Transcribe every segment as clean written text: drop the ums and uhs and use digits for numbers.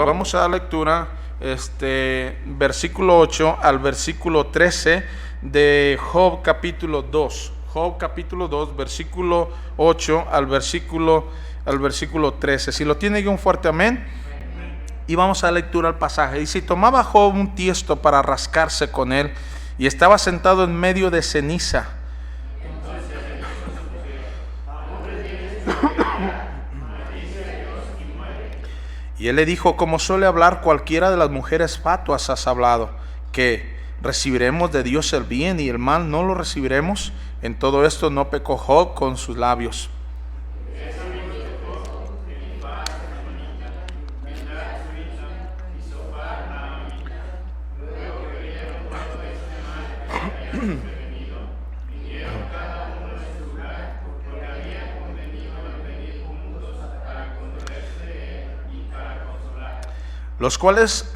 vamos a dar lectura, versículo 8 al versículo 13 de Job capítulo 2. Job capítulo 2, versículo 8 al versículo 13. Si lo tiene, un fuerte amén. Y vamos a dar lectura al pasaje. Dice: y tomaba Job un tiesto para rascarse con él, y estaba sentado en medio de ceniza. Y él le dijo: como suele hablar cualquiera de las mujeres fatuas has hablado, que recibiremos de Dios el bien y el mal no lo recibiremos. En todo esto no pecó Job con sus labios. Los cuales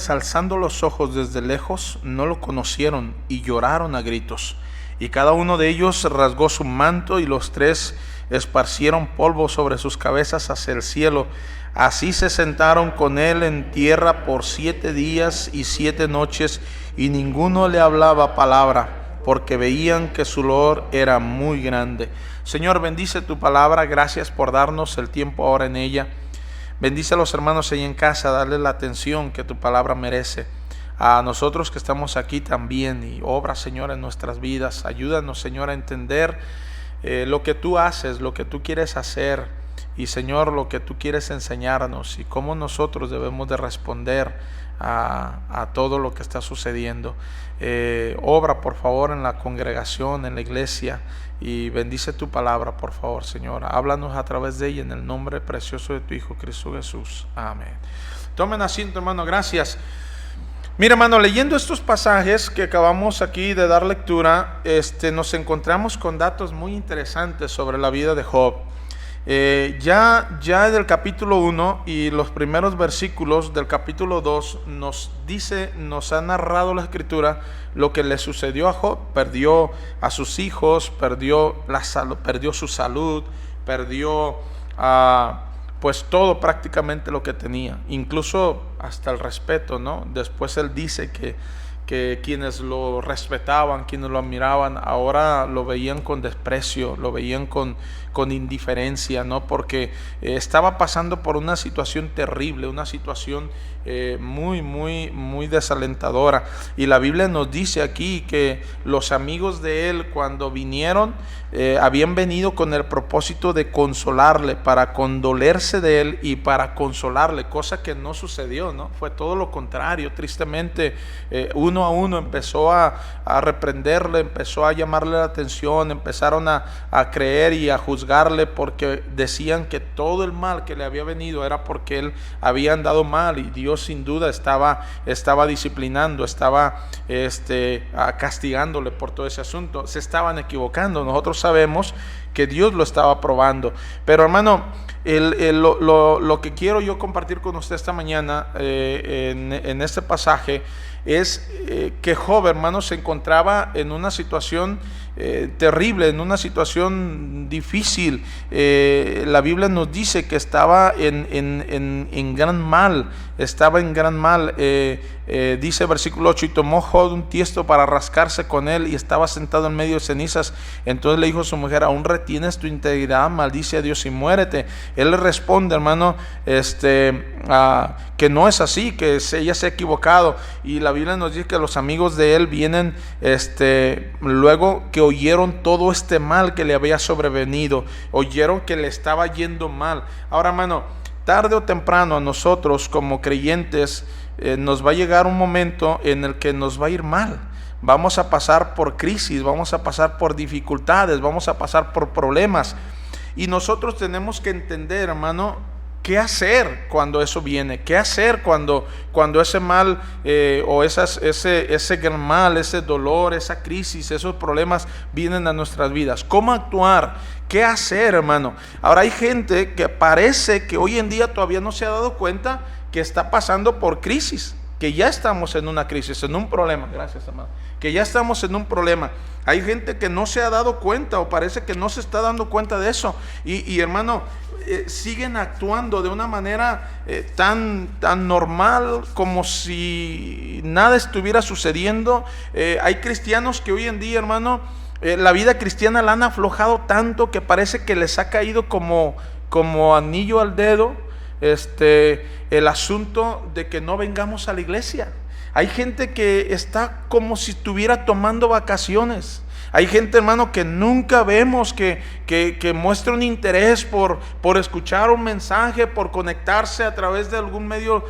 alzando los ojos desde lejos no lo conocieron y lloraron a gritos. Y cada uno de ellos rasgó su manto, y los tres esparcieron polvo sobre sus cabezas hacia el cielo. Así se sentaron con él en tierra por 7 días y 7 noches, y ninguno le hablaba palabra, porque veían que su dolor era muy grande. Señor, bendice tu palabra. Gracias por darnos el tiempo ahora en ella. Bendice a los hermanos ahí en casa, darle la atención que tu palabra merece. A nosotros que estamos aquí también, y obra, Señor, en nuestras vidas. Ayúdanos, Señor, a entender lo que tú haces, lo que tú quieres hacer, y, Señor, lo que tú quieres enseñarnos, y cómo nosotros debemos de responder a todo lo que está sucediendo. Obra, por favor, en la congregación, en la iglesia, y bendice tu palabra, por favor, Señor. Háblanos a través de ella, en el nombre precioso de tu Hijo Cristo Jesús. Amén. Tomen asiento, hermano. Gracias. Mira, hermano, leyendo estos pasajes que acabamos aquí de dar lectura, nos encontramos con datos muy interesantes sobre la vida de Job. Ya del capítulo 1 y los primeros versículos del capítulo 2 nos ha narrado la escritura lo que le sucedió a Job. Perdió a sus hijos, perdió su salud, perdió pues todo, prácticamente lo que tenía, incluso hasta el respeto, ¿no? Después él dice que quienes lo respetaban, quienes lo admiraban, ahora lo veían con desprecio, lo veían con indiferencia, ¿no? Porque estaba pasando por una situación terrible, una situación muy desalentadora. Y la Biblia nos dice aquí que los amigos de él, cuando vinieron, habían venido con el propósito de consolarle, para condolerse de él y para consolarle, cosa que no sucedió, ¿no? Fue todo lo contrario. Tristemente, uno a uno empezó a reprenderle, empezó a llamarle la atención, empezaron a creer y a juzgarle, porque decían que todo el mal que le había venido era porque él había andado mal, y Dios sin duda estaba disciplinando, estaba castigándole por todo ese asunto. Se estaban equivocando. Nosotros sabemos que Dios lo estaba probando. Pero, hermano, lo que quiero yo compartir con usted esta mañana en este pasaje es que Job, hermano, se encontraba en una situación terrible, en una situación difícil. La Biblia nos dice que estaba en gran mal, dice versículo 8: y tomó Job un tiesto para rascarse con él, y estaba sentado en medio de cenizas. Entonces le dijo a su mujer: ¿aún retienes tu integridad? Maldice a Dios y muérete. Él le responde, hermano, que no es así, que ella se ha equivocado. Y la Biblia nos dice que los amigos de él vienen luego que oyeron todo este mal que le había sobrevenido, oyeron que le estaba yendo mal. Ahora, hermano, tarde o temprano a nosotros como creyentes nos va a llegar un momento en el que nos va a ir mal. Vamos a pasar por crisis, vamos a pasar por dificultades, vamos a pasar por problemas, y nosotros tenemos que entender, hermano, qué hacer cuando eso viene, qué hacer cuando ese mal o ese gran mal, ese dolor, esa crisis, esos problemas vienen a nuestras vidas. ¿Cómo actuar? ¿Qué hacer, hermano? Ahora, hay gente que parece que hoy en día todavía no se ha dado cuenta que está pasando por crisis. que ya estamos en una crisis, en un problema. Gracias, amado. Que ya estamos en un problema. Hay gente que no se ha dado cuenta, o parece que no se está dando cuenta de eso. Y hermano, siguen actuando de una manera tan normal, como si nada estuviera sucediendo. Hay cristianos que hoy en día, hermano, la vida cristiana la han aflojado tanto que parece que les ha caído como anillo al dedo el asunto de que no vengamos a la iglesia. Hay gente que está como si estuviera tomando vacaciones. Hay gente, hermano, que nunca vemos que muestra un interés por escuchar un mensaje, por conectarse a través de algún medio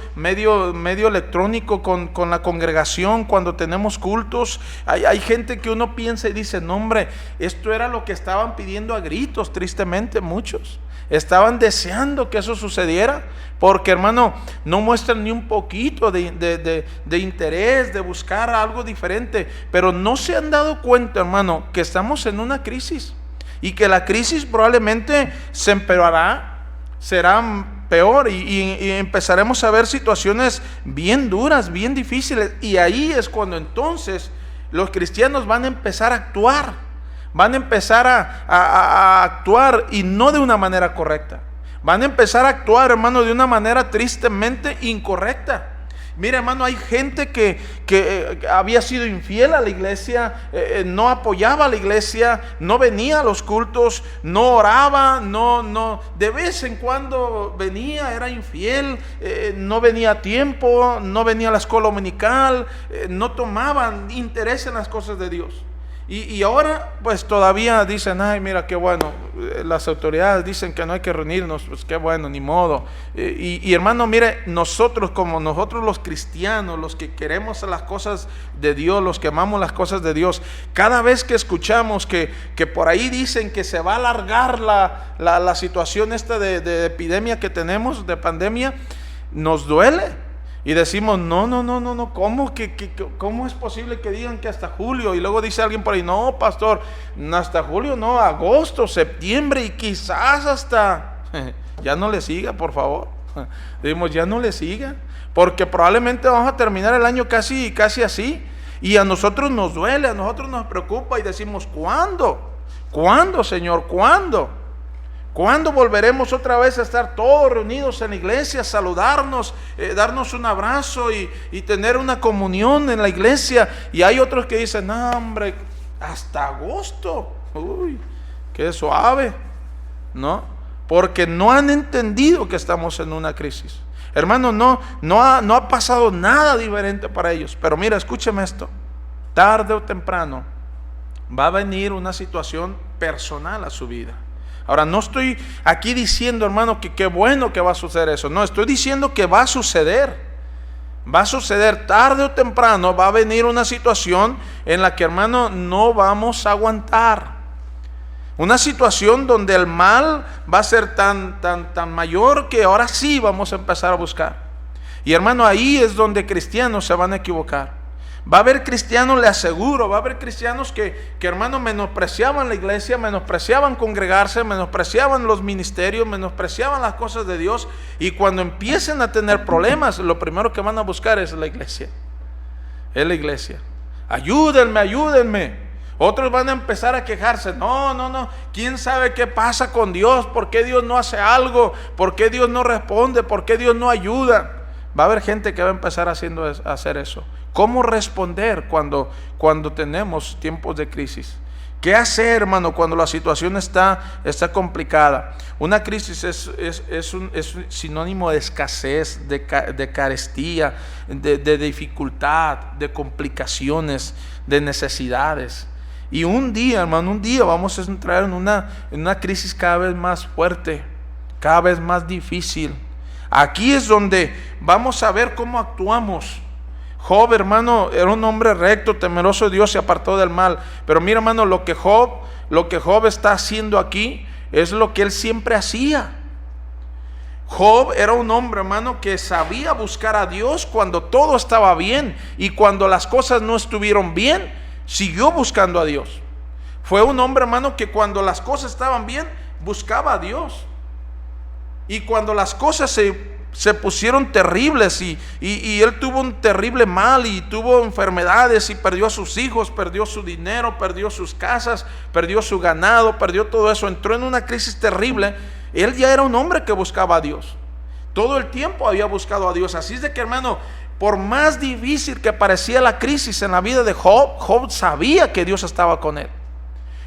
electrónico con la congregación cuando tenemos cultos. Hay gente que uno piensa y dice, no, hombre, esto era lo que estaban pidiendo a gritos. Tristemente muchos estaban deseando que eso sucediera, porque, hermano, no muestran ni un poquito de interés, de buscar algo diferente. Pero no se han dado cuenta, hermano, que estamos en una crisis, y que la crisis probablemente se empeorará, será peor, y empezaremos a ver situaciones bien duras, bien difíciles. Y ahí es cuando entonces los cristianos van a empezar a actuar. Van a empezar a actuar, y no de una manera correcta. Van a empezar a actuar, hermano, de una manera tristemente incorrecta. Mira, hermano, hay gente que había sido infiel a la iglesia, no apoyaba a la iglesia, no venía a los cultos, no oraba, de vez en cuando venía, era infiel, no venía a tiempo, no venía a la escuela dominical, no tomaban interés en las cosas de Dios. Y ahora pues todavía dicen, ay, mira qué bueno, las autoridades dicen que no hay que reunirnos, pues qué bueno, ni modo. Y hermano, mire, nosotros los cristianos, los que queremos las cosas de Dios, los que amamos las cosas de Dios, cada vez que escuchamos que por ahí dicen que se va a alargar la situación esta de epidemia que tenemos, de pandemia, nos duele. Y decimos, no, ¿cómo es posible que digan que hasta julio? Y luego dice alguien por ahí, no, pastor, hasta julio no, agosto, septiembre, y quizás hasta... Ya no le siga, por favor. Decimos, ya no le siga, porque probablemente vamos a terminar el año casi así. Y a nosotros nos duele, a nosotros nos preocupa, y decimos, ¿cuándo? ¿Cuándo, Señor? ¿Cuándo? ¿Cuándo volveremos otra vez a estar todos reunidos en la iglesia, saludarnos, darnos un abrazo y tener una comunión en la iglesia? Y hay otros que dicen, no, hombre, hasta agosto. Uy, qué suave, ¿no? Porque no han entendido que estamos en una crisis. Hermano, no ha pasado nada diferente para ellos. Pero mira, escúcheme esto. Tarde o temprano va a venir una situación personal a su vida. Ahora, no estoy aquí diciendo, hermano, que qué bueno que va a suceder eso. No, estoy diciendo que va a suceder. Va a suceder tarde o temprano. Va a venir una situación en la que, hermano, no vamos a aguantar. Una situación donde el mal va a ser tan mayor que ahora sí vamos a empezar a buscar. Y, hermano, ahí es donde cristianos se van a equivocar. Va a haber cristianos, le aseguro, va a haber cristianos que hermano, menospreciaban la iglesia, menospreciaban congregarse, menospreciaban los ministerios, menospreciaban las cosas de Dios. Y cuando empiecen a tener problemas, lo primero que van a buscar es la iglesia. Es la iglesia. Ayúdenme. Otros van a empezar a quejarse. No. ¿Quién sabe qué pasa con Dios? ¿Por qué Dios no hace algo? ¿Por qué Dios no responde? ¿Por qué Dios no ayuda? Va a haber gente que va a empezar a hacer eso. ¿Cómo responder cuando tenemos tiempos de crisis? ¿Qué hacer, hermano, cuando la situación está complicada? Una crisis es un sinónimo de escasez, de carestía, de dificultad, de complicaciones, de necesidades. Y un día, hermano, vamos a entrar en una crisis cada vez más fuerte, cada vez más difícil. Aquí es donde vamos a ver cómo actuamos. Job, hermano, era un hombre recto, temeroso de Dios, se apartó del mal. Pero mira, hermano, lo que Job está haciendo aquí es lo que él siempre hacía. Job era un hombre, hermano, que sabía buscar a Dios cuando todo estaba bien, y cuando las cosas no estuvieron bien, siguió buscando a Dios. Fue un hombre, hermano, que cuando las cosas estaban bien, buscaba a Dios. Y cuando las cosas se pusieron terribles y él tuvo un terrible mal y tuvo enfermedades y perdió a sus hijos, perdió su dinero, perdió sus casas, perdió su ganado, perdió todo eso. Entró en una crisis terrible. Él ya era un hombre que buscaba a Dios. Todo el tiempo había buscado a Dios. Así es de que, hermano, por más difícil que parecía la crisis en la vida de Job, Job sabía que Dios estaba con él.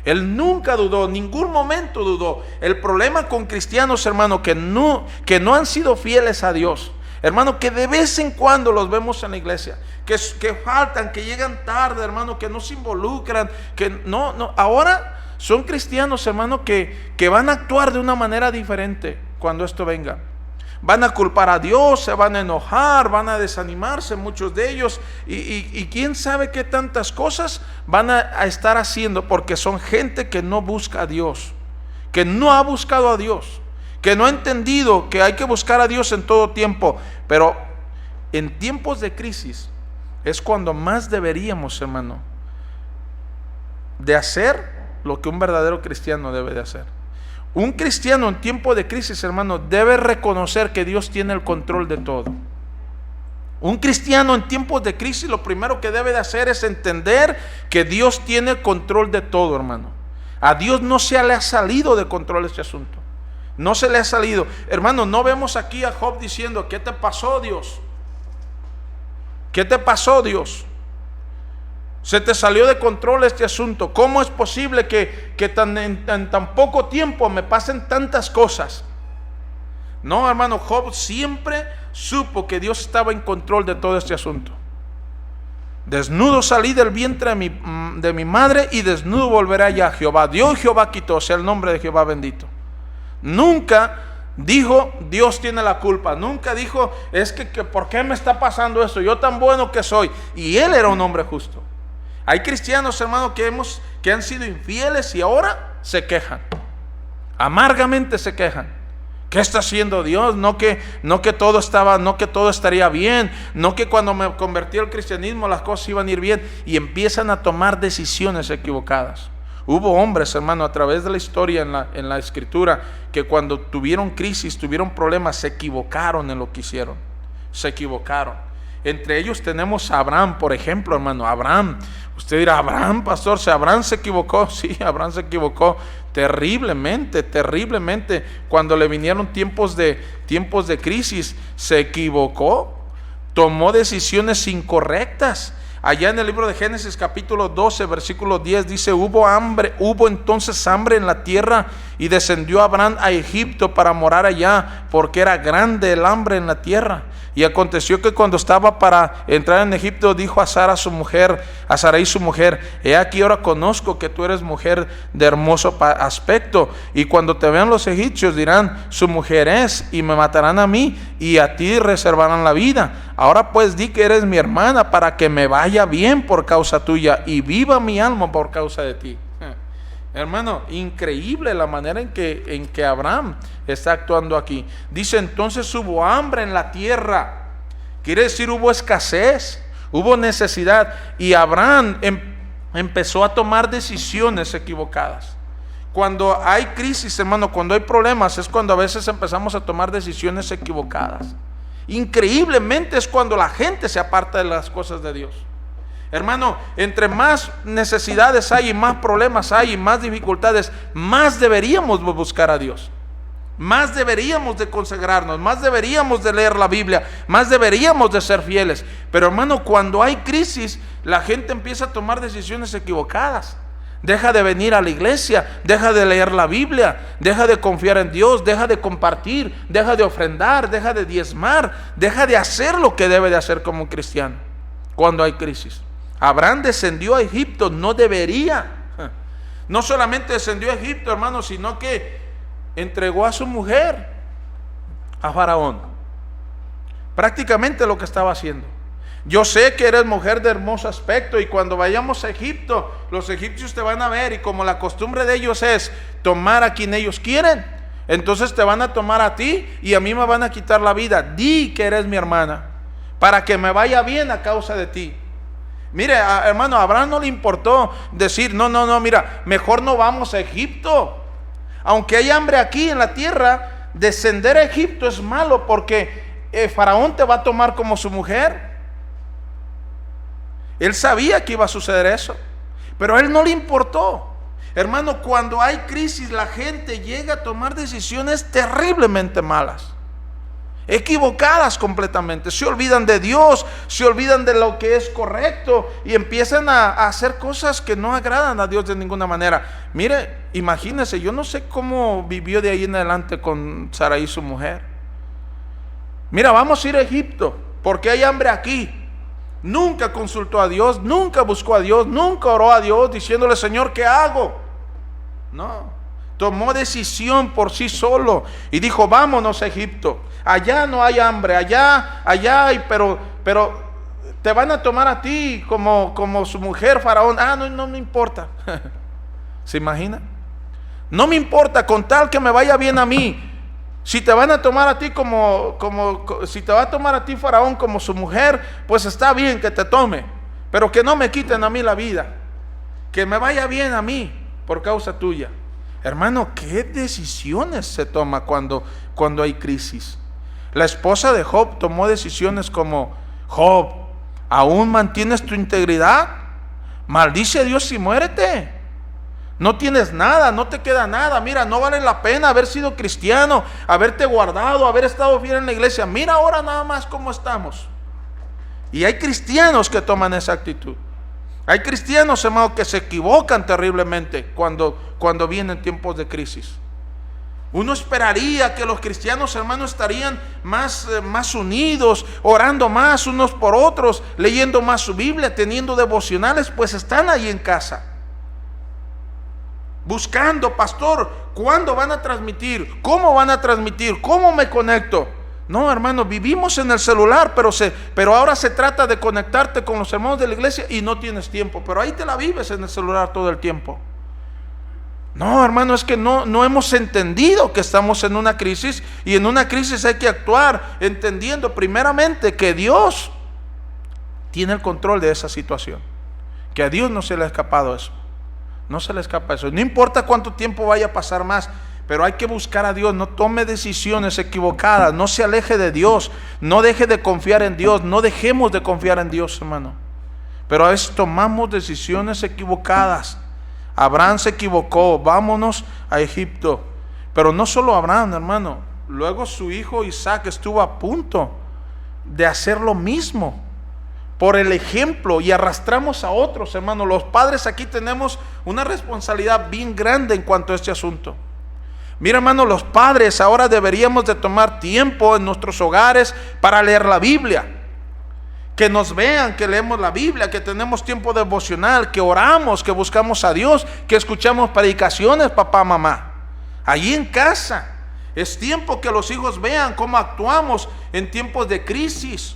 Él nunca dudó, en ningún momento dudó. El problema con cristianos, hermano, que no han sido fieles a Dios, hermano, que de vez en cuando los vemos en la iglesia, que faltan, que llegan tarde, hermano, que no se involucran, que no, ahora son cristianos, hermano, que van a actuar de una manera diferente cuando esto venga. Van a culpar a Dios, se van a enojar, van a desanimarse muchos de ellos y quién sabe qué tantas cosas van a estar haciendo, porque son gente que no busca a Dios, que no ha buscado a Dios, que no ha entendido que hay que buscar a Dios en todo tiempo. Pero en tiempos de crisis es cuando más deberíamos, hermano, de hacer lo que un verdadero cristiano debe de hacer. Un cristiano en tiempo de crisis, hermano, debe reconocer que Dios tiene el control de todo. Un cristiano en tiempos de crisis, lo primero que debe de hacer es entender que Dios tiene el control de todo, hermano. A Dios no se le ha salido de control este asunto. No se le ha salido. Hermano, no vemos aquí a Job diciendo: ¿qué te pasó, Dios? ¿Qué te pasó, Dios? Se te salió de control este asunto. ¿Cómo es posible que en tan poco tiempo me pasen tantas cosas? No, hermano, Job siempre supo que Dios estaba en control de todo este asunto. Desnudo salí del vientre de mi madre y desnudo volveré allá. Jehová dio y Jehová quitó, sea el nombre de Jehová bendito. Nunca dijo: Dios tiene la culpa. Nunca dijo: es que ¿por qué me está pasando esto? Yo tan bueno que soy. Y él era un hombre justo. Hay cristianos, hermano, que han sido infieles y ahora se quejan. Amargamente se quejan. ¿Qué está haciendo Dios? No que todo estaría bien, no que cuando me convertí al cristianismo las cosas iban a ir bien, y empiezan a tomar decisiones equivocadas. Hubo hombres, hermano, a través de la historia en la escritura, que cuando tuvieron crisis, tuvieron problemas, se equivocaron en lo que hicieron. Se equivocaron. Entre ellos tenemos a Abraham, por ejemplo, hermano. Abraham, usted dirá: Abraham, pastor, si Abraham se equivocó. Sí, Abraham se equivocó terriblemente, terriblemente. Cuando le vinieron tiempos de crisis, se equivocó, tomó decisiones incorrectas. Allá en el libro de Génesis capítulo 12 versículo 10 dice: hubo entonces hambre en la tierra, y descendió Abraham a Egipto para morar allá, porque era grande el hambre en la tierra. Y aconteció que cuando estaba para entrar en Egipto, dijo a Sarai su mujer: he aquí, ahora conozco que tú eres mujer de hermoso aspecto, y cuando te vean los egipcios dirán: su mujer es, y me matarán a mí, y a ti reservarán la vida. Ahora pues di que eres mi hermana, para que me vaya bien por causa tuya, y viva mi alma por causa de ti. Hermano, increíble la manera en que Abraham está actuando aquí. Dice: entonces hubo hambre en la tierra. Quiere decir, hubo escasez, hubo necesidad, y Abraham empezó a tomar decisiones equivocadas. Cuando hay crisis, hermano, cuando hay problemas, es cuando a veces empezamos a tomar decisiones equivocadas. Increíblemente es cuando la gente se aparta de las cosas de Dios. Hermano, entre más necesidades hay y más problemas hay y más dificultades, más deberíamos buscar a Dios. Más deberíamos de consagrarnos, más deberíamos de leer la Biblia, más deberíamos de ser fieles. Pero, hermano, cuando hay crisis, la gente empieza a tomar decisiones equivocadas. Deja de venir a la iglesia, deja de leer la Biblia, deja de confiar en Dios, deja de compartir, deja de ofrendar, deja de diezmar, deja de hacer lo que debe de hacer como un cristiano cuando hay crisis. Abraham descendió a Egipto, no debería. No solamente descendió a Egipto, hermano, sino que entregó a su mujer a Faraón. Prácticamente lo que estaba haciendo. Yo sé que eres mujer de hermoso aspecto, y cuando vayamos a Egipto, los egipcios te van a ver, y como la costumbre de ellos es tomar a quien ellos quieren, entonces te van a tomar a ti y a mí me van a quitar la vida. Di que eres mi hermana, para que me vaya bien a causa de ti. Mire, hermano, a Abraham no le importó decir: no, mira, mejor no vamos a Egipto. Aunque hay hambre aquí en la tierra, descender a Egipto es malo, porque Faraón te va a tomar como su mujer. Él sabía que iba a suceder eso, pero a él no le importó. Hermano, cuando hay crisis, la gente llega a tomar decisiones terriblemente malas, equivocadas completamente. Se olvidan de Dios, se olvidan de lo que es correcto y empiezan a hacer cosas que no agradan a Dios de ninguna manera. Mire, imagínese, yo no sé cómo vivió de ahí en adelante con Sarai, su mujer. Mira, vamos a ir a Egipto porque hay hambre aquí. Nunca consultó a Dios, nunca buscó a Dios, nunca oró a Dios diciéndole: Señor, ¿qué hago? No, tomó decisión por sí solo y dijo: vámonos a Egipto. Allá no hay hambre, allá hay, pero te van a tomar a ti como su mujer, Faraón. No me importa. ¿Se imagina? No me importa, con tal que me vaya bien a mí. Si te van a tomar a ti si te va a tomar a ti Faraón como su mujer, pues está bien que te tome, pero que no me quiten a mí la vida, que me vaya bien a mí por causa tuya. Hermano, ¿qué decisiones se toma cuando hay crisis? La esposa de Job tomó decisiones como: Job, ¿aún mantienes tu integridad? Maldice a Dios y muérete. No tienes nada, no te queda nada. Mira, no vale la pena haber sido cristiano, haberte guardado, haber estado fiel en la iglesia. Mira ahora nada más cómo estamos. Y hay cristianos que toman esa actitud. Hay cristianos, hermanos, que se equivocan terriblemente cuando vienen tiempos de crisis. Uno esperaría que los cristianos, hermanos, estarían más unidos, orando más unos por otros, leyendo más su Biblia, teniendo devocionales, pues están ahí en casa. Buscando: pastor, ¿cuándo van a transmitir? ¿Cómo van a transmitir? ¿Cómo me conecto? No, hermano, vivimos en el celular, pero ahora se trata de conectarte con los hermanos de la iglesia y no tienes tiempo, pero ahí te la vives en el celular todo el tiempo. No, hermano, es que no hemos entendido que estamos en una crisis, y en una crisis hay que actuar entendiendo primeramente que Dios tiene el control de esa situación, que a Dios no se le ha escapado eso. No se le escapa eso. No importa cuánto tiempo vaya a pasar más, pero hay que buscar a Dios. No tome decisiones equivocadas, no se aleje de Dios, no deje de confiar en Dios. No dejemos de confiar en Dios, hermano. Pero a veces tomamos decisiones equivocadas. Abraham se equivocó: vámonos a Egipto. Pero no solo Abraham, hermano, luego su hijo Isaac estuvo a punto de hacer lo mismo por el ejemplo, y arrastramos a otros, hermano. Los padres aquí tenemos una responsabilidad bien grande en cuanto a este asunto. Mira, hermano, los padres ahora deberíamos de tomar tiempo en nuestros hogares para leer la Biblia. Que nos vean que leemos la Biblia, que tenemos tiempo devocional, que oramos, que buscamos a Dios, que escuchamos predicaciones, papá, mamá. Allí en casa es tiempo que los hijos vean cómo actuamos en tiempos de crisis.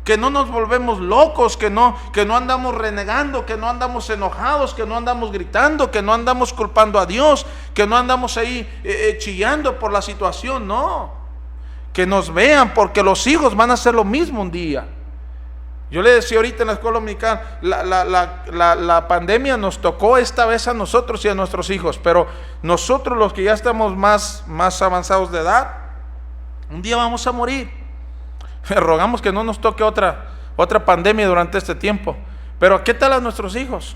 Que no nos volvemos locos, que no andamos renegando, que no andamos enojados, que no andamos gritando, que no andamos culpando a Dios, que no andamos ahí chillando por la situación. No, que nos vean, porque los hijos van a hacer lo mismo un día. Yo le decía ahorita en la escuela dominical, la pandemia nos tocó esta vez a nosotros y a nuestros hijos, pero nosotros, los que ya estamos más avanzados de edad, un día vamos a morir. Rogamos que no nos toque otra pandemia durante este tiempo. Pero ¿qué tal a nuestros hijos?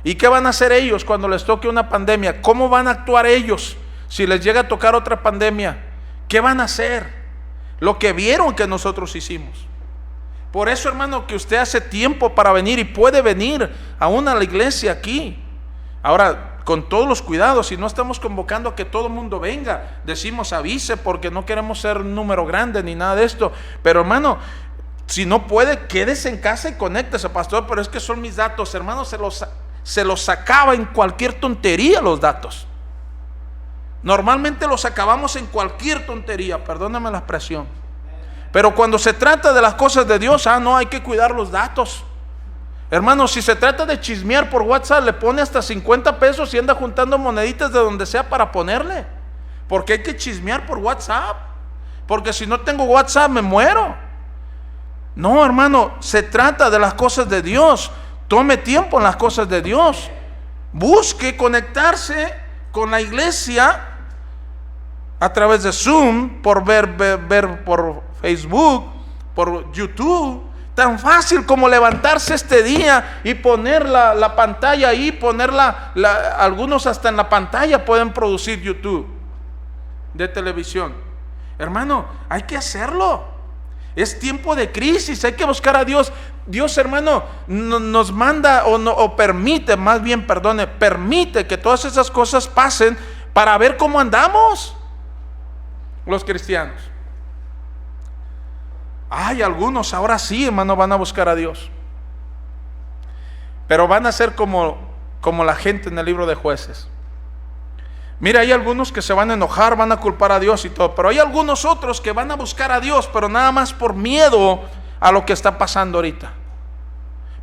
¿Y qué van a hacer ellos cuando les toque una pandemia? ¿Cómo van a actuar ellos si les llega a tocar otra pandemia? ¿Qué van a hacer? Lo que vieron que nosotros hicimos. Por eso, hermano, que usted hace tiempo para venir, y puede venir aún a la iglesia aquí. Ahora, con todos los cuidados, y no estamos convocando a que todo el mundo venga. Decimos avise, porque no queremos ser un número grande ni nada de esto. Pero, hermano, si no puede, quédese en casa y conéctese. Pastor, pero es que son mis datos, hermano. Se los acaba en cualquier tontería los datos. Normalmente los acabamos en cualquier tontería, perdóname la expresión. Pero cuando se trata de las cosas de Dios, no, hay que cuidar los datos. Hermano, si se trata de chismear por WhatsApp, le pone hasta 50 pesos y anda juntando moneditas de donde sea para ponerle. Porque hay que chismear por WhatsApp. Porque si no tengo WhatsApp me muero. No, hermano, se trata de las cosas de Dios. Tome tiempo en las cosas de Dios. Busque conectarse con la iglesia a través de Zoom, por ver por Facebook, por YouTube. Tan fácil como levantarse este día y poner la pantalla ahí, ponerla, algunos hasta en la pantalla pueden producir YouTube de televisión. Hermano, hay que hacerlo. Es tiempo de crisis, hay que buscar a Dios. Dios, hermano, nos manda o permite, más bien, permite que todas esas cosas pasen para ver cómo andamos los cristianos. Hay algunos, ahora sí, hermano, van a buscar a Dios, pero van a ser como la gente en el libro de Jueces. Mira, hay algunos que se van a enojar, van a culpar a Dios y todo, pero hay algunos otros que van a buscar a Dios, pero nada más por miedo a lo que está pasando ahorita.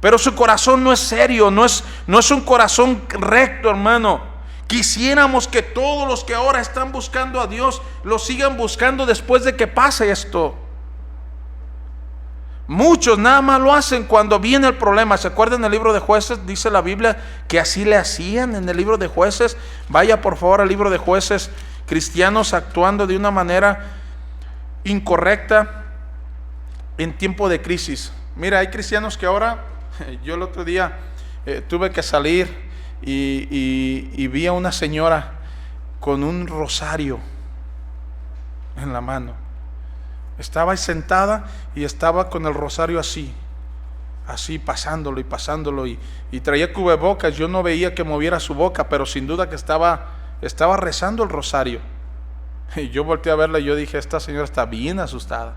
Pero su corazón no es serio, no es un corazón recto, hermano. Quisiéramos que todos los que ahora están buscando a Dios lo sigan buscando después de que pase esto. Muchos nada más lo hacen cuando viene el problema. ¿Se acuerdan del libro de Jueces? Dice la Biblia que así le hacían en el libro de Jueces. Vaya por favor al libro de Jueces. Cristianos actuando de una manera incorrecta en tiempo de crisis. Mira, hay cristianos que ahora, yo el otro día tuve que salir y vi a una señora con un rosario en la mano. Estaba ahí sentada y estaba con el rosario así pasándolo y traía cubrebocas. Yo no veía que moviera su boca, pero sin duda que estaba rezando el rosario. Y yo volteé a verla y yo dije, esta señora está bien asustada.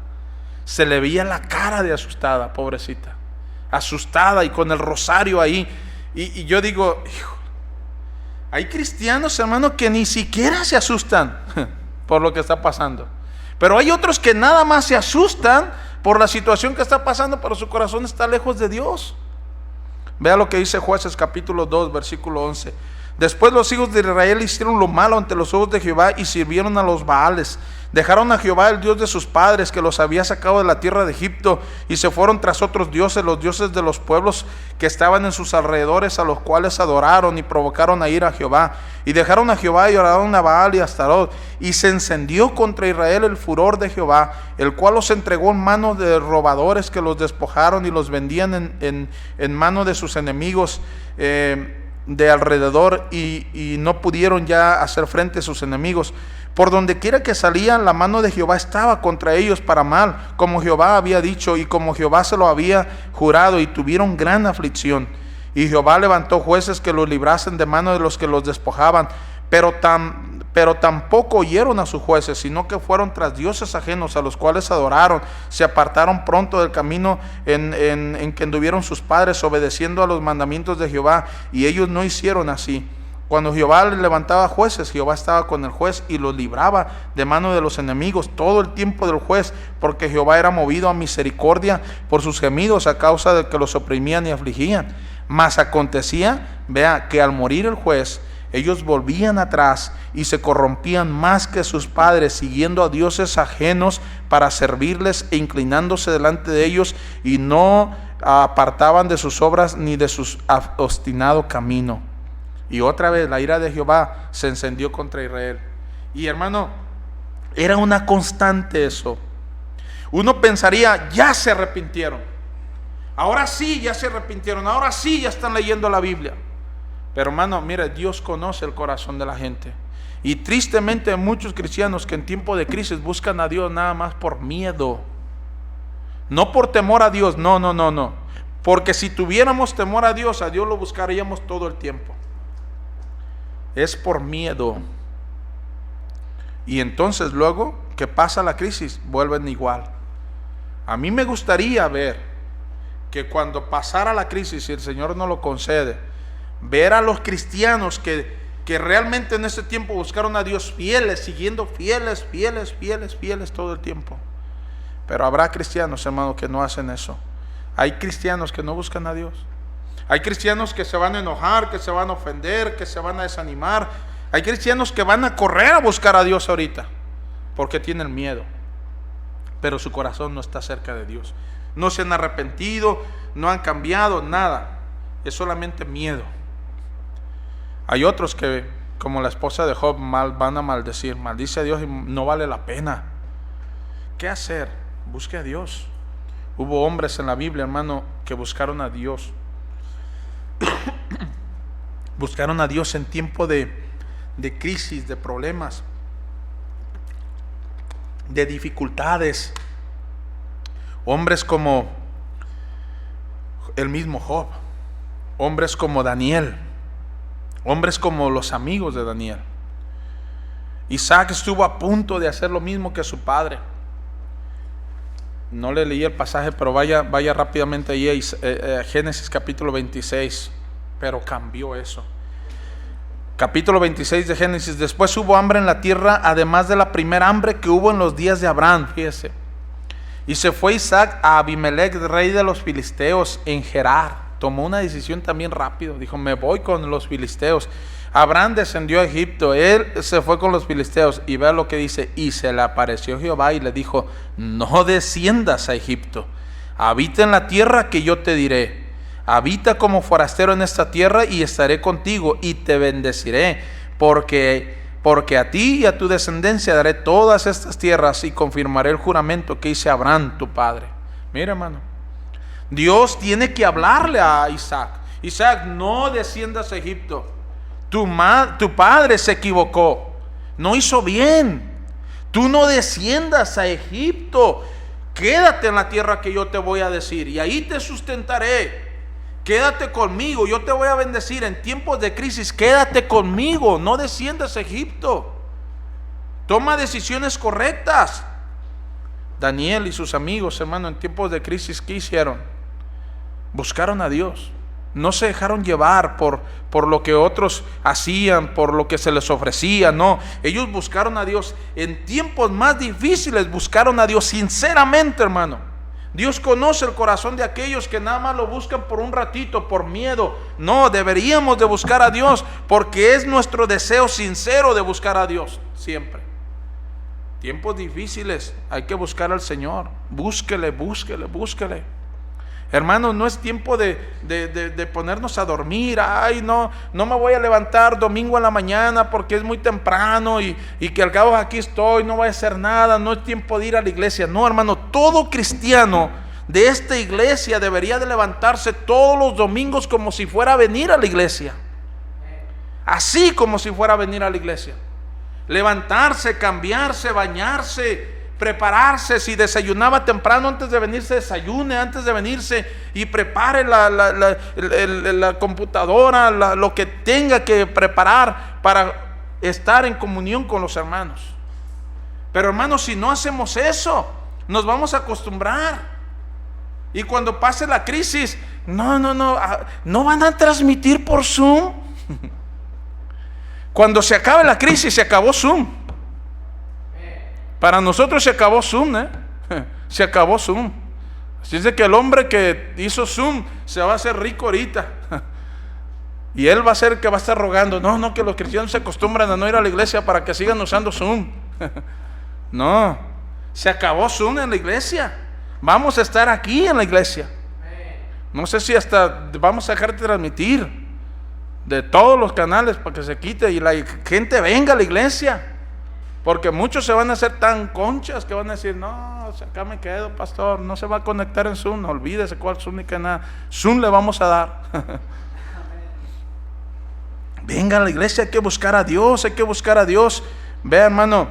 Se le veía la cara de asustada, pobrecita, asustada y con el rosario ahí. Y yo digo, hijo, hay cristianos, hermano, que ni siquiera se asustan por lo que está pasando. Pero hay otros que nada más se asustan por la situación que está pasando, pero su corazón está lejos de Dios. Vea lo que dice Jueces capítulo 2, versículo 11. Después los hijos de Israel hicieron lo malo ante los ojos de Jehová y sirvieron a los Baales. Dejaron a Jehová, el Dios de sus padres, que los había sacado de la tierra de Egipto, y se fueron tras otros dioses, los dioses de los pueblos que estaban en sus alrededores, a los cuales adoraron y provocaron a ira a Jehová. Y dejaron a Jehová y oraron a Baal y a Astarot. Y se encendió contra Israel el furor de Jehová, el cual los entregó en manos de robadores que los despojaron y los vendían en manos de sus enemigos de alrededor, y no pudieron ya hacer frente a sus enemigos. Por donde quiera que salían, la mano de Jehová estaba contra ellos para mal, como Jehová había dicho y como Jehová se lo había jurado, y tuvieron gran aflicción. Y Jehová levantó jueces que los librasen de mano de los que los despojaban, pero tampoco oyeron a sus jueces, sino que fueron tras dioses ajenos, a los cuales adoraron. Se apartaron pronto del camino en que anduvieron sus padres, obedeciendo a los mandamientos de Jehová, y ellos no hicieron así. Cuando Jehová le levantaba jueces, Jehová estaba con el juez y los libraba de mano de los enemigos todo el tiempo del juez, porque Jehová era movido a misericordia por sus gemidos a causa de que los oprimían y afligían. Mas acontecía, vea, que al morir el juez, ellos volvían atrás y se corrompían más que sus padres, siguiendo a dioses ajenos para servirles e inclinándose delante de ellos, y no apartaban de sus obras ni de su obstinado camino. Y otra vez la ira de Jehová se encendió contra Israel. Y hermano, era una constante eso. Uno pensaría, ya se arrepintieron. Ahora sí, ya se arrepintieron. Ahora sí, ya están leyendo la Biblia. Pero hermano, mire, Dios conoce el corazón de la gente. Y tristemente hay muchos cristianos que en tiempo de crisis buscan a Dios nada más por miedo. No por temor a Dios, no. Porque si tuviéramos temor a Dios lo buscaríamos todo el tiempo. Es por miedo. Y entonces luego que pasa la crisis, vuelven igual. A mí me gustaría ver que cuando pasara la crisis, si el Señor no lo concede, ver a los cristianos que realmente en ese tiempo buscaron a Dios fieles, siguiendo fieles todo el tiempo. Pero habrá cristianos, hermano, que no hacen eso. Hay cristianos que no buscan a Dios. Hay cristianos que se van a enojar, que se van a ofender, que se van a desanimar. Hay cristianos que van a correr a buscar a Dios ahorita porque tienen miedo, pero su corazón no está cerca de Dios. No se han arrepentido, no han cambiado, nada. Es solamente miedo. Hay otros que, como la esposa de Job, van a maldecir. Maldice a Dios y no vale la pena. ¿Qué hacer? Busque a Dios. Hubo hombres en la Biblia, hermano, que buscaron a Dios. Buscaron a Dios en tiempo de crisis, de problemas, de dificultades. Hombres como el mismo Job, hombres como Daniel, hombres como los amigos de Daniel. Isaac estuvo a punto de hacer lo mismo que su padre. No le leí el pasaje, pero vaya rápidamente ahí a Génesis capítulo 26. Pero cambió eso. Capítulo 26 de Génesis. Después hubo hambre en la tierra, además de la primera hambre que hubo en los días de Abraham. Fíjese. Y se fue Isaac a Abimelech, rey de los filisteos, en Gerar. Tomó una decisión también rápido. Dijo, me voy con los filisteos. Abraham descendió a Egipto. Él se fue con los filisteos. Y vea lo que dice. Y se le apareció Jehová y le dijo, no desciendas a Egipto. Habita en la tierra que yo te diré. Habita como forastero en esta tierra y estaré contigo y te bendeciré. Porque a ti y a tu descendencia daré todas estas tierras y confirmaré el juramento que hice a Abraham tu padre. Mira, hermano, Dios tiene que hablarle a Isaac. Isaac, no desciendas a Egipto. Tu padre se equivocó, no hizo bien. Tú no desciendas a Egipto. Quédate en la tierra que yo te voy a decir y ahí te sustentaré. Quédate conmigo, yo te voy a bendecir en tiempos de crisis. Quédate conmigo, no desciendas a Egipto. Toma decisiones correctas. Daniel y sus amigos, hermano, en tiempos de crisis, ¿qué hicieron? Buscaron a Dios. No se dejaron llevar por lo que otros hacían, por lo que se les ofrecía. No, ellos buscaron a Dios. En tiempos más difíciles buscaron a Dios sinceramente, hermano. Dios conoce el corazón de aquellos que nada más lo buscan por un ratito, por miedo. No, deberíamos de buscar a Dios porque es nuestro deseo sincero de buscar a Dios siempre. Tiempos difíciles, hay que buscar al Señor. Búsquele. Hermanos, no es tiempo de ponernos a dormir. Ay, no me voy a levantar domingo en la mañana porque es muy temprano y que al cabo aquí estoy, no voy a hacer nada. No es tiempo de ir a la iglesia. No, hermano, todo cristiano de esta iglesia debería de levantarse todos los domingos como si fuera a venir a la iglesia. Así como si fuera a venir a la iglesia. Levantarse, cambiarse, bañarse, prepararse. Si desayunaba temprano, antes de venirse desayune, antes de venirse y prepare la computadora, lo que tenga que preparar para estar en comunión con los hermanos. Pero hermanos, si no hacemos eso, nos vamos a acostumbrar y cuando pase la crisis, no van a transmitir por Zoom. Cuando se acabe la crisis, se acabó Zoom. Para nosotros se acabó Zoom, se acabó Zoom. Así es de que el hombre que hizo Zoom se va a hacer rico ahorita. Y él va a ser el que va a estar rogando. No, que los cristianos se acostumbran a no ir a la iglesia para que sigan usando Zoom. No, se acabó Zoom en la iglesia. Vamos a estar aquí en la iglesia. No sé si hasta vamos a dejar de transmitir de todos los canales para que se quite y la gente venga a la iglesia. Porque muchos se van a hacer tan conchas que van a decir, no, acá me quedo, pastor, no se va a conectar en Zoom, no, olvídese cuál Zoom ni que nada, Zoom le vamos a dar. Venga a la iglesia, hay que buscar a Dios, Ve, hermano,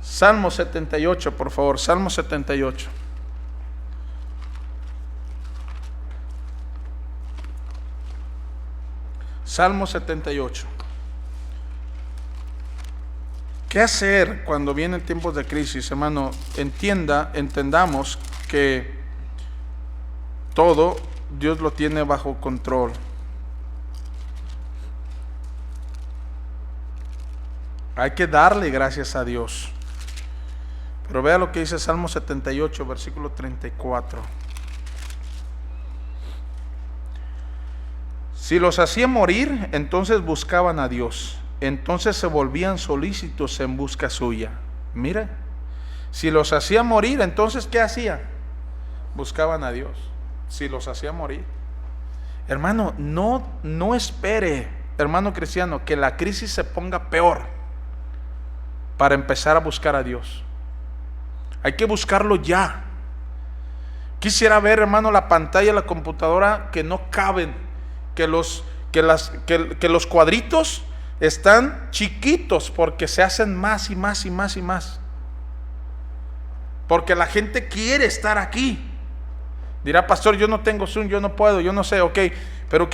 Salmo 78, por favor, Salmo 78. Salmo 78. ¿Qué hacer cuando vienen tiempos de crisis, hermano? Entendamos que todo Dios lo tiene bajo control. Hay que darle gracias a Dios. Pero vea lo que dice Salmo 78, versículo 34. Si los hacía morir, entonces buscaban a Dios. Entonces se volvían solícitos en busca suya. Mira, si los hacía morir, entonces ¿qué hacían? Buscaban a Dios. Si los hacía morir. Hermano, no espere, hermano cristiano, que la crisis se ponga peor para empezar a buscar a Dios. Hay que buscarlo ya. Quisiera ver, hermano, la pantalla de la computadora que no caben, que los cuadritos están chiquitos porque se hacen más y más y más y más. Porque la gente quiere estar aquí. Dirá, pastor, yo no tengo Zoom, yo no puedo, yo no sé, ok. Pero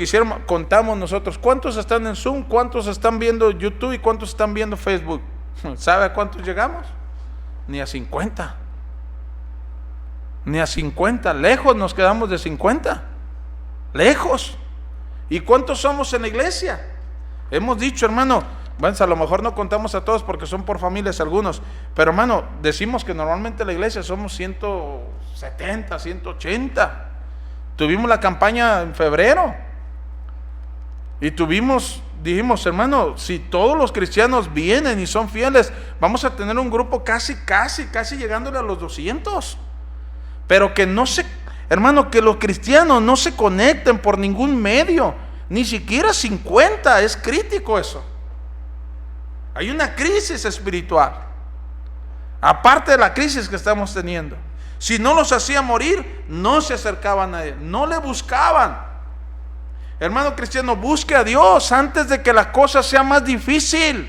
contamos nosotros, ¿cuántos están en Zoom? ¿Cuántos están viendo YouTube? ¿Y cuántos están viendo Facebook? ¿Sabe a cuántos llegamos? Ni a 50. Ni a 50. Lejos nos quedamos de 50. Lejos. ¿Y cuántos somos en la iglesia? Hemos dicho, hermano, bueno, a lo mejor no contamos a todos porque son por familias algunos, pero hermano, decimos que normalmente en la iglesia somos 170, 180. Tuvimos la campaña en febrero y dijimos, hermano, si todos los cristianos vienen y son fieles, vamos a tener un grupo casi llegándole a los 200. Pero que hermano, que los cristianos no se conecten por ningún medio, ni siquiera 50, es crítico eso. Hay una crisis espiritual, aparte de la crisis que estamos teniendo. Si no los hacía morir, no se acercaban a Él, no le buscaban. Hermano cristiano, busque a Dios antes de que la cosa sea más difícil,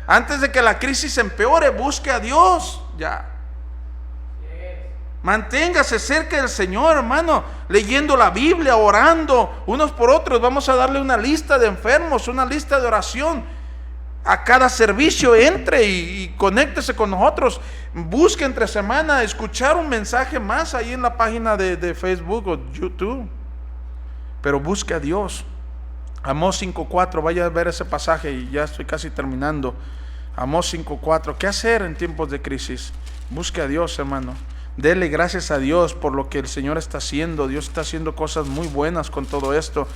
antes de que la crisis empeore. Busque a Dios ya. Manténgase cerca del Señor, hermano, leyendo la Biblia, orando unos por otros. Vamos a darle una lista de enfermos, una lista de oración. A cada servicio entre y conéctese con nosotros. Busque entre semana escuchar un mensaje más ahí en la página de Facebook o YouTube. Pero busque a Dios. Amós 5:4, vaya a ver ese pasaje y ya estoy casi terminando. Amós 5:4, ¿qué hacer en tiempos de crisis? Busque a Dios, hermano. Dele gracias a Dios por lo que el Señor está haciendo. Dios está haciendo cosas muy buenas con todo esto.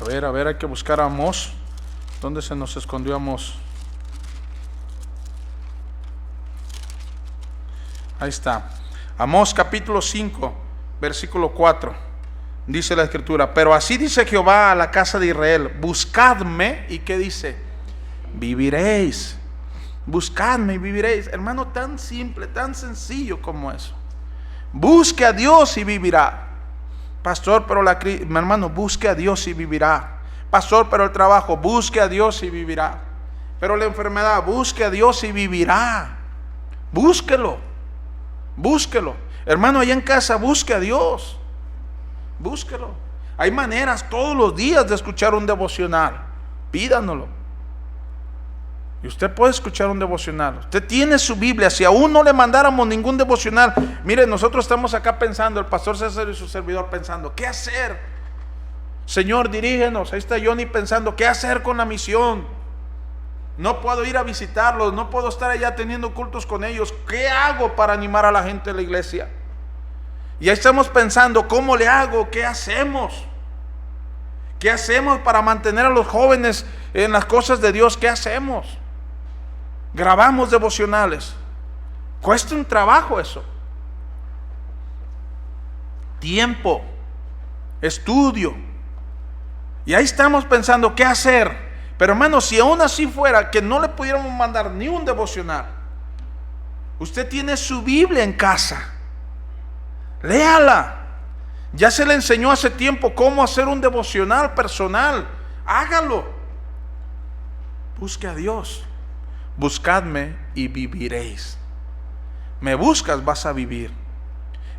A ver, hay que buscar a Amós. ¿Dónde se nos escondió Amós? Ahí está. Amós capítulo 5, versículo 4. Dice la escritura, pero así dice Jehová a la casa de Israel, buscadme, ¿y qué dice? Viviréis. Buscadme y viviréis. Hermano, tan simple, tan sencillo como eso. Busque a Dios y vivirá. Pastor, pero mi hermano, busque a Dios y vivirá. Pastor, pero el trabajo, busque a Dios y vivirá. Pero la enfermedad, busque a Dios y vivirá. Búsquelo. Búsquelo. Hermano, allá en casa, busque a Dios. Búsquelo. Hay maneras todos los días de escuchar un devocional. Pídanoslo. Y usted puede escuchar un devocional. Usted tiene su Biblia. Si aún no le mandáramos ningún devocional, mire, nosotros estamos acá pensando, el pastor César y su servidor pensando, ¿qué hacer? Señor, dirígenos. Ahí está Johnny pensando, ¿qué hacer con la misión? No puedo ir a visitarlos, no puedo estar allá teniendo cultos con ellos. ¿Qué hago para animar a la gente de la iglesia? Y ahí estamos pensando, ¿cómo le hago? ¿Qué hacemos? ¿Qué hacemos para mantener a los jóvenes en las cosas de Dios? ¿Qué hacemos? Grabamos devocionales. Cuesta un trabajo eso. Tiempo, estudio. Y ahí estamos pensando, ¿qué hacer? Pero hermano, si aún así fuera que no le pudiéramos mandar ni un devocional, usted tiene su Biblia en casa. Léala. Ya se le enseñó hace tiempo cómo hacer un devocional personal. Hágalo. Busque a Dios. Buscadme y viviréis. Me buscas, vas a vivir.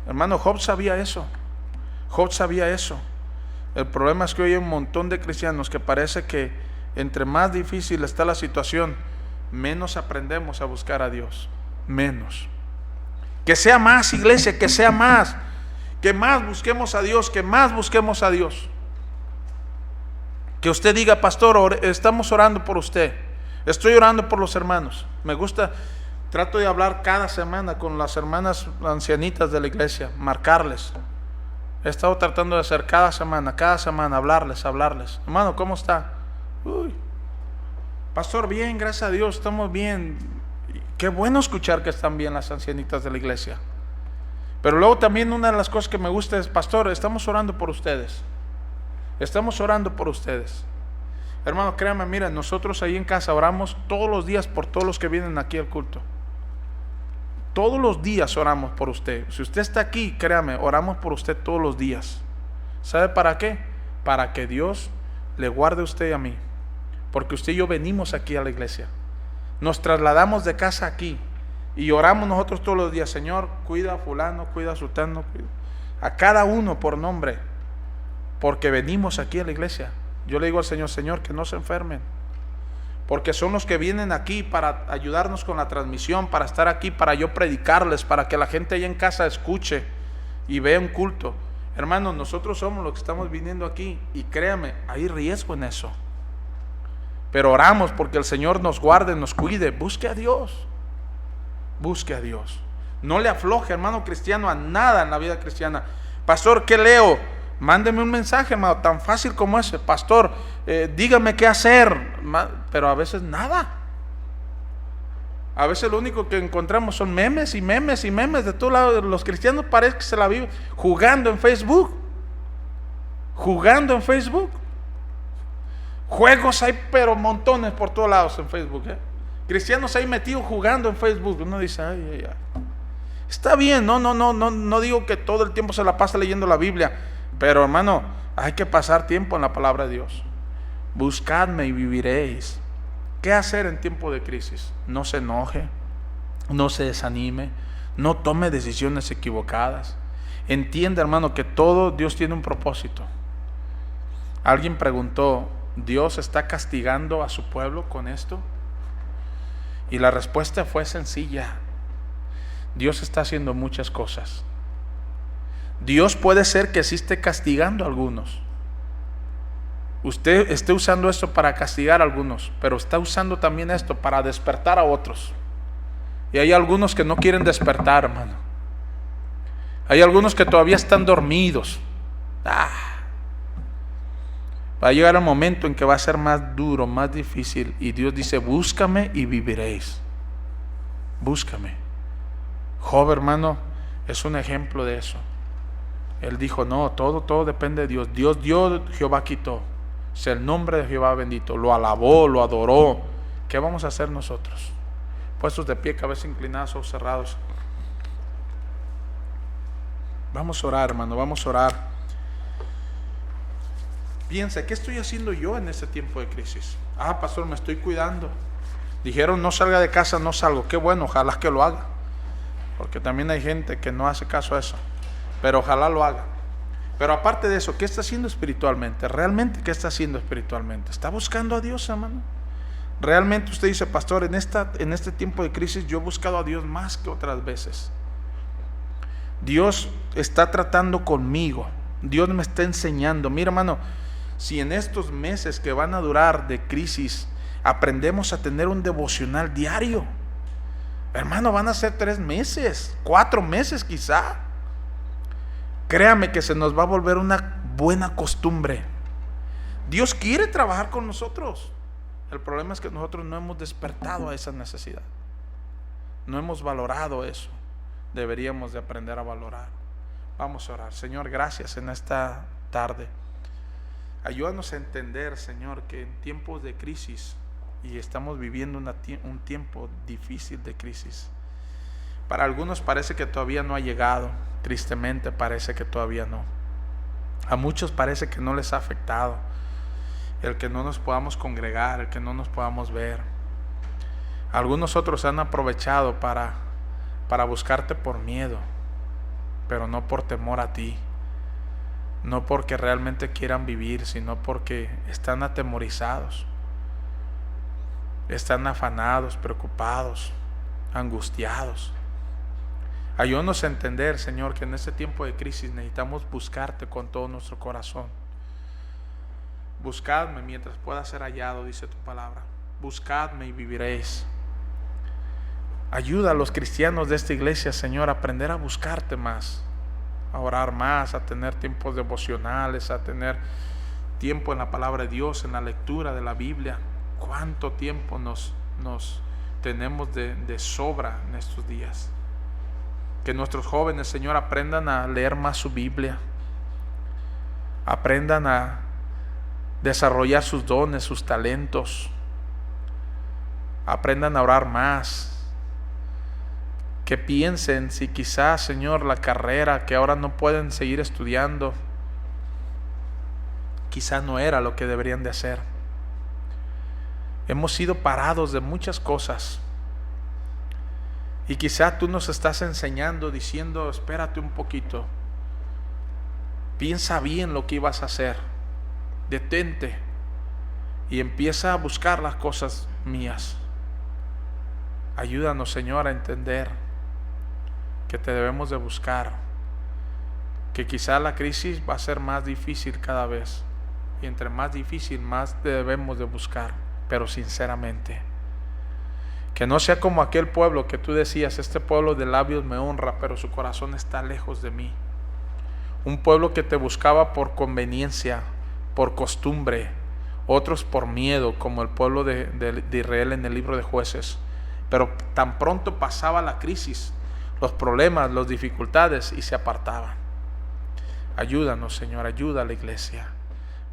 Hermano, Job sabía eso. Job sabía eso. El problema es que hoy hay un montón de cristianos que parece que entre más difícil está la situación, menos aprendemos a buscar a Dios. Menos. Que sea más, iglesia, que sea más. Que más busquemos a Dios, que más busquemos a Dios. Que usted diga, pastor, estamos orando por usted. Estoy orando por los hermanos. Me gusta, trato de hablar cada semana con las hermanas ancianitas de la iglesia, marcarles. He estado tratando de hacer cada semana, hablarles. Hermano, ¿cómo está? Uy, pastor, bien, gracias a Dios, estamos bien. Qué bueno escuchar que están bien las ancianitas de la iglesia. Pero luego también una de las cosas que me gusta es, pastor, estamos orando por ustedes. Estamos orando por ustedes. Hermano, créame, mira, nosotros ahí en casa oramos todos los días por todos los que vienen aquí al culto. Todos los días oramos por usted. Si usted está aquí, créame, oramos por usted todos los días. ¿Sabe para qué? Para que Dios le guarde a usted y a mí. Porque usted y yo venimos aquí a la iglesia. Nos trasladamos de casa aquí y oramos nosotros todos los días. Señor, cuida a fulano, cuida a sultano, cuida a cada uno por nombre. Porque venimos aquí a la iglesia. Yo le digo al Señor, Señor, que no se enfermen. Porque son los que vienen aquí para ayudarnos con la transmisión, para estar aquí, para yo predicarles, para que la gente allá en casa escuche y vea un culto. Hermanos, nosotros somos los que estamos viniendo aquí y créame, hay riesgo en eso. Pero oramos porque el Señor nos guarde, nos cuide. Busque a Dios. Busque a Dios. No le afloje, hermano cristiano, a nada en la vida cristiana. Pastor, ¿qué leo? Mándeme un mensaje, hermano, tan fácil como ese. Pastor, dígame qué hacer. Pero a veces nada. A veces lo único que encontramos son memes y memes y memes de todos lados. Los cristianos parece que se la viven jugando en Facebook. Jugando en Facebook. Juegos hay pero montones por todos lados en Facebook. Cristianos ahí metidos jugando en Facebook. Uno dice, ay, ay, ay. Está bien, no digo que todo el tiempo se la pasa leyendo la Biblia. Pero hermano, hay que pasar tiempo en la palabra de Dios. Buscadme y viviréis. ¿Qué hacer en tiempo de crisis? No se enoje, no se desanime, no tome decisiones equivocadas. Entienda, hermano, que todo Dios tiene un propósito. Alguien preguntó, ¿Dios está castigando a su pueblo con esto? Y la respuesta fue sencilla. Dios está haciendo muchas cosas. Dios puede ser que sí esté castigando a algunos. Usted esté usando esto para castigar a algunos, pero está usando también esto para despertar a otros. Y hay algunos que no quieren despertar, hermano. Hay algunos que todavía están dormidos. Va a llegar el momento en que va a ser más duro, más difícil. Y Dios dice, búscame y viviréis. Búscame. Job, hermano, es un ejemplo de eso. Él dijo, no, todo depende de Dios. Dios dio, Jehová quitó. Sea el nombre de Jehová bendito. Lo alabó, lo adoró. ¿Qué vamos a hacer nosotros? Puestos de pie, cabeza inclinada, ojos cerrados. Vamos a orar, hermano, vamos a orar. Piensa, ¿qué estoy haciendo yo en este tiempo de crisis? Pastor, me estoy cuidando. Dijeron, no salga de casa, no salgo. Qué bueno, ojalá que lo haga. Porque también hay gente que no hace caso a eso. Pero ojalá lo haga. Pero aparte de eso, ¿qué está haciendo espiritualmente? ¿Realmente qué está haciendo espiritualmente? ¿Está buscando a Dios, hermano? Realmente usted dice, pastor, en este tiempo de crisis yo he buscado a Dios más que otras veces. Dios está tratando conmigo. Dios me está enseñando. Mira, hermano, si en estos meses que van a durar de crisis aprendemos a tener un devocional diario, hermano, van a ser 3 meses, 4 meses quizá. Créame que se nos va a volver una buena costumbre. Dios quiere trabajar con nosotros. El problema es que nosotros no hemos despertado a esa necesidad. No hemos valorado eso. Deberíamos de aprender a valorar. Vamos a orar. Señor, gracias en esta tarde. Ayúdanos a entender, Señor, que en tiempos de crisis, y estamos viviendo un tiempo difícil de crisis. Para algunos parece que todavía no ha llegado. Tristemente parece que todavía no. A muchos parece que no les ha afectado el que no nos podamos congregar, el que no nos podamos ver. Algunos otros han aprovechado para buscarte por miedo, pero no por temor a ti. No porque realmente quieran vivir, sino porque están atemorizados. Están afanados, preocupados, angustiados. Ayúdanos a entender, Señor, que en este tiempo de crisis necesitamos buscarte con todo nuestro corazón. Buscadme mientras pueda ser hallado, dice tu palabra. Buscadme y viviréis. Ayuda a los cristianos de esta iglesia, Señor, a aprender a buscarte más, a orar más, a tener tiempos devocionales, a tener tiempo en la palabra de Dios, en la lectura de la Biblia. ¿Cuánto tiempo nos tenemos de sobra en estos días? Que nuestros jóvenes, Señor, aprendan a leer más su Biblia. Aprendan a desarrollar sus dones, sus talentos. Aprendan a orar más. Que piensen si quizás, Señor, la carrera que ahora no pueden seguir estudiando, quizás no era lo que deberían de hacer. Hemos sido parados de muchas cosas. Y quizás tú nos estás enseñando, diciendo, espérate un poquito. Piensa bien lo que ibas a hacer. Detente y empieza a buscar las cosas mías. Ayúdanos, Señor, a entender que te debemos de buscar, que quizá la crisis va a ser más difícil cada vez, y entre más difícil, más debemos de buscar, pero sinceramente. Que no sea como aquel pueblo que tú decías, este pueblo de labios me honra, pero su corazón está lejos de mí. Un pueblo que te buscaba por conveniencia, por costumbre, otros por miedo, como el pueblo de Israel en el libro de Jueces. Pero tan pronto pasaba la crisis, los problemas, las dificultades, y se apartaban. Ayúdanos, Señor, ayuda a la iglesia.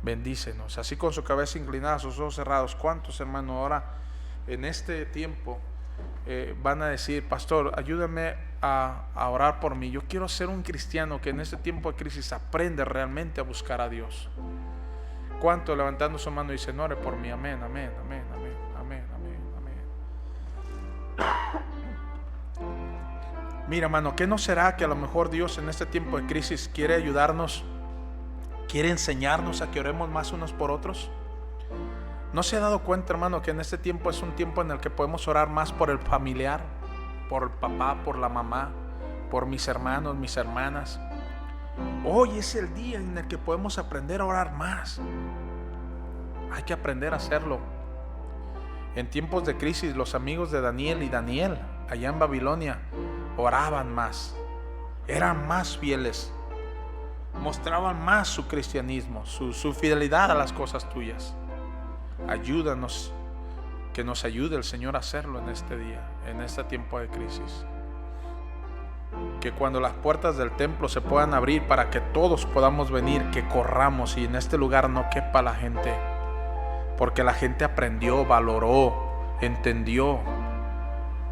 Bendícenos. Así con su cabeza inclinada, sus ojos cerrados. ¿Cuántos, hermanos, ahora en este tiempo van a decir, pastor, ayúdame a orar por mí? Yo quiero ser un cristiano que en este tiempo de crisis aprende realmente a buscar a Dios. ¿Cuántos levantando su mano dicen, ore por mí? Amén, amén, amén, amén, amén, amén, amén. Mira, hermano, ¿qué no será que a lo mejor Dios en este tiempo de crisis quiere ayudarnos, quiere enseñarnos a que oremos más unos por otros? ¿No se ha dado cuenta, hermano, que en este tiempo es un tiempo en el que podemos orar más por el familiar, por el papá, por la mamá, por mis hermanos, mis hermanas? Hoy es el día en el que podemos aprender a orar más. Hay que aprender a hacerlo. En tiempos de crisis, los amigos de Daniel y Daniel, allá en Babilonia, oraban más, eran más fieles, mostraban más su cristianismo, su fidelidad a las cosas tuyas. Ayúdanos, que nos ayude el Señor a hacerlo en este día, en este tiempo de crisis. Que cuando las puertas del templo se puedan abrir para que todos podamos venir, que corramos y en este lugar no quepa la gente, porque la gente aprendió, valoró, entendió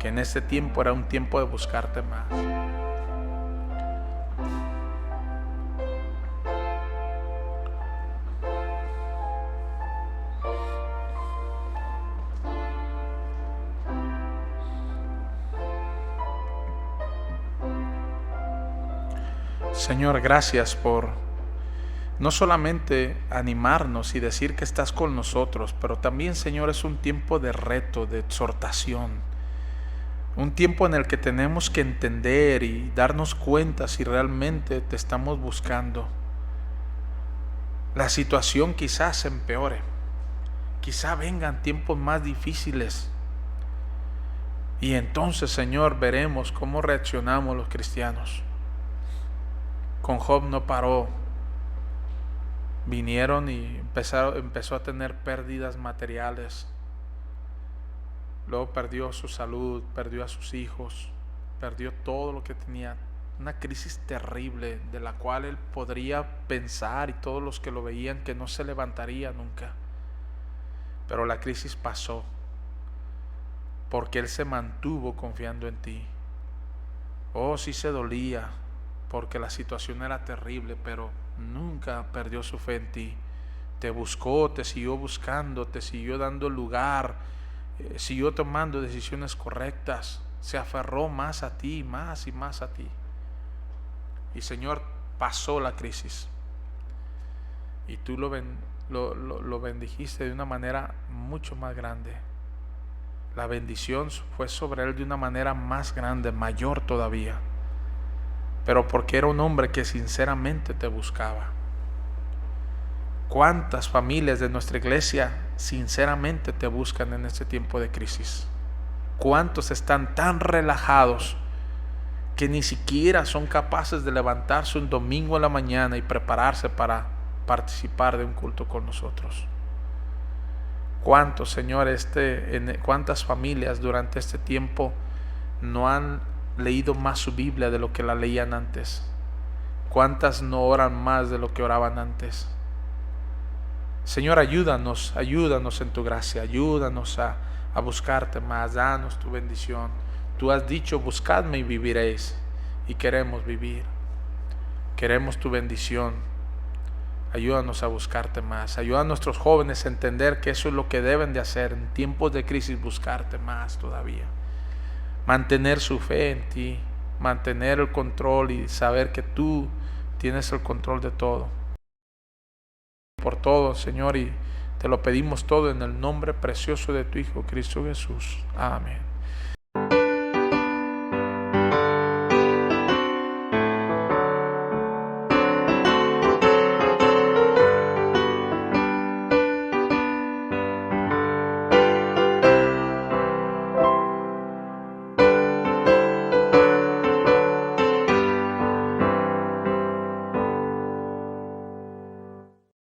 que en este tiempo era un tiempo de buscarte más. Señor, gracias por no solamente animarnos y decir que estás con nosotros, pero también, Señor, es un tiempo de reto, de exhortación. Un tiempo en el que tenemos que entender y darnos cuenta si realmente te estamos buscando. La situación quizás se empeore, quizá vengan tiempos más difíciles. Y entonces, Señor, veremos cómo reaccionamos los cristianos. Con Job no paró. Vinieron y empezó a tener pérdidas materiales. Luego perdió su salud, perdió a sus hijos, perdió todo lo que tenía. Una crisis terrible de la cual él podría pensar, y todos los que lo veían, que no se levantaría nunca. Pero la crisis pasó porque él se mantuvo confiando en ti. Oh, sí se dolía porque la situación era terrible, pero nunca perdió su fe en ti. Te buscó, te siguió buscando, te siguió dando lugar, siguió tomando decisiones correctas, se aferró más a ti, más y más a ti. Y Señor, pasó la crisis y tú lo bendijiste de una manera mucho más grande. La bendición fue sobre él de una manera más grande, mayor todavía, pero porque era un hombre que sinceramente te buscaba. ¿Cuántas familias de nuestra iglesia sinceramente te buscan en este tiempo de crisis? ¿Cuántos están tan relajados que ni siquiera son capaces de levantarse un domingo en la mañana y prepararse para participar de un culto con nosotros? ¿Cuántos, Señor, cuántas familias durante este tiempo no han leído más su Biblia de lo que la leían antes? ¿Cuántas no oran más de lo que oraban antes? Señor, ayúdanos en tu gracia, ayúdanos a buscarte más, danos tu bendición. Tú has dicho, buscadme y viviréis, y queremos vivir, queremos tu bendición. Ayúdanos a buscarte más, ayuda a nuestros jóvenes a entender que eso es lo que deben de hacer en tiempos de crisis, buscarte más todavía, mantener su fe en ti, mantener el control y saber que tú tienes el control de todo. Por todo, Señor, y te lo pedimos todo en el nombre precioso de tu Hijo Cristo Jesús. Amén.